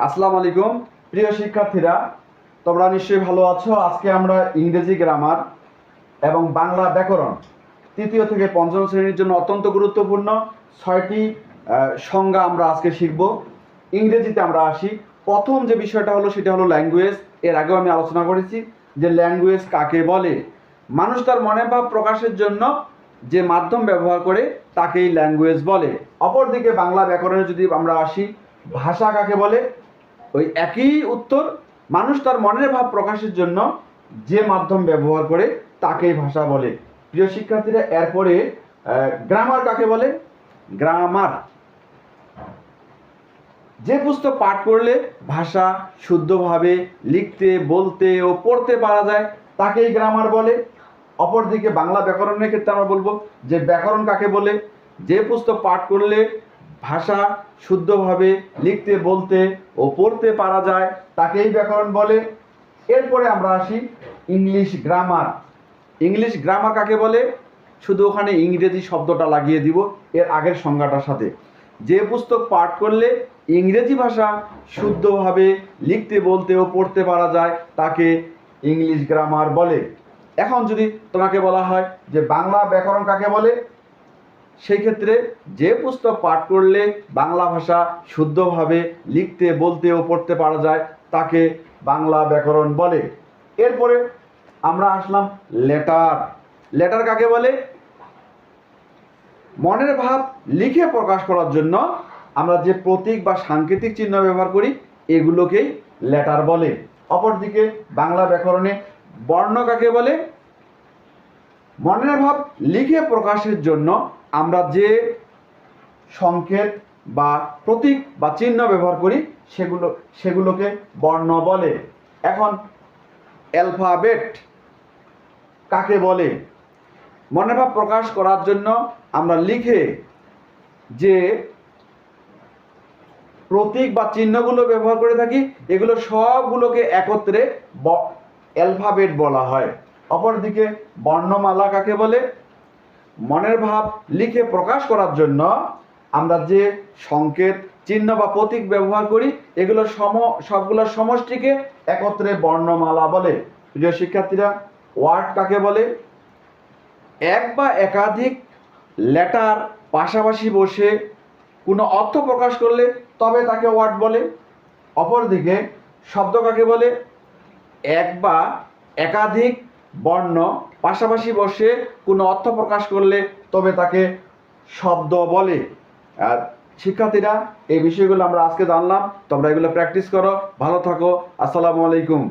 আসসালামু আলাইকুম প্রিয় শিক্ষার্থীরা, তোমরা নিশ্চয়ই ভালো আছো। আজকে আমরা ইংরেজি গ্রামার এবং বাংলা ব্যাকরণ তৃতীয় থেকে পঞ্চম শ্রেণীর জন্য অত্যন্ত গুরুত্বপূর্ণ 6টি সংজ্ঞা আমরা আজকে শিখব। ইংরেজিতে আমরা আসি। প্রথম যে বিষয়টা হলো সেটা হলো ল্যাঙ্গুয়েজ। এর আগেও আমি আলোচনা করেছি যে ল্যাঙ্গুয়েজ কাকে বলে। মানুষ তার মনের ভাব প্রকাশের জন্য যে মাধ্যম ব্যবহার করে তাকেই ল্যাঙ্গুয়েজ বলে। অপরদিকে বাংলা ব্যাকরণে যদি আমরা আসি, ভাষা কাকে বলে, ওই একই উত্তর। মানুষ তার মনের ভাব প্রকাশের জন্য যে মাধ্যম ব্যবহার করে তাকেই ভাষা বলে। প্রিয় শিক্ষার্থীরা, এরপরে গ্রামার কাকে বলে? গ্রামার যে পুস্তক পাঠ করলে ভাষা শুদ্ধভাবে লিখতে, বলতে ও পড়তে পারা যায় তাকেই গ্রামার বলে। অপরদিকে বাংলা ব্যাকরণের ক্ষেত্রে আমরা বলবো যে ব্যাকরণ কাকে বলে? যে পুস্তক পাঠ করলে ভাষা শুদ্ধভাবে লিখতে, বলতে ও পড়তে পারা যায় তাকেই ব্যাকরণ বলে। এরপরে আমরা আসি ইংলিশ গ্রামার। ইংলিশ গ্রামার কাকে বলে? শুধু ওখানে ইংরেজি শব্দটা লাগিয়ে দিব এর আগের সংজ্ঞাটার সাথে। যে পুস্তক পাঠ করলে ইংরেজি ভাষা শুদ্ধভাবে লিখতে, বলতে ও পড়তে পারা যায় তাকে ইংলিশ গ্রামার বলে। এখন যদি তোমাকে বলা হয় যে বাংলা ব্যাকরণ কাকে বলে, সেই ক্ষেত্রে যে পুস্তক পাঠ করলে বাংলা ভাষা শুদ্ধভাবে লিখতে, বলতে ও পড়তে পারা যায় তাকে বাংলা ব্যাকরণ বলে। এরপরে আমরা আসলাম লেটার। লেটার কাকে বলে? মনের ভাব লিখে প্রকাশ করার জন্য আমরা যে প্রতীক বা সাংকেতিক চিহ্ন ব্যবহার করি এগুলোকেই লেটার বলে। অপরদিকে বাংলা ব্যাকরণে বর্ণ কাকে বলে? মনের ভাব লিখে প্রকাশের জন্য আমরা যে সংকেত বা প্রতীক বা চিহ্ন ব্যবহার করি সেগুলোকে বর্ণ বলে। এখন অ্যালফাবেট কাকে বলে? মনের ভাব প্রকাশ করার জন্য আমরা লিখে যে প্রতীক বা চিহ্নগুলো ব্যবহার করে থাকি এগুলো সবগুলোকে একত্রে অ্যালফাবেট বলা হয়। অপরদিকে বর্ণমালা কাকে বলে? মনের ভাব লিখে প্রকাশ করার জন্য আমরা যে সংকেত, চিহ্ন বা প্রতীক ব্যবহার করি এগুলো সবগুলোর সমষ্টিকে একত্রে বর্ণমালা বলে। প্রিয় শিক্ষার্থীরা, ওয়ার্ড কাকে বলে? এক বা একাধিক লেটার পাশাপাশি বসে কোনো অর্থ প্রকাশ করলে তবে তাকে ওয়ার্ড বলে। অপরদিকে শব্দ কাকে বলে? এক বা একাধিক বর্ণ পাশাপাশি বসে কোনো অর্থ প্রকাশ করলে তবে তাকে শব্দ বলে। আর শিক্ষার্থীরা, এই বিষয়গুলো আমরা আজকে জানলাম। তোমরা এগুলো প্র্যাকটিস করো। ভালো থাকো। আসসালামু আলাইকুম।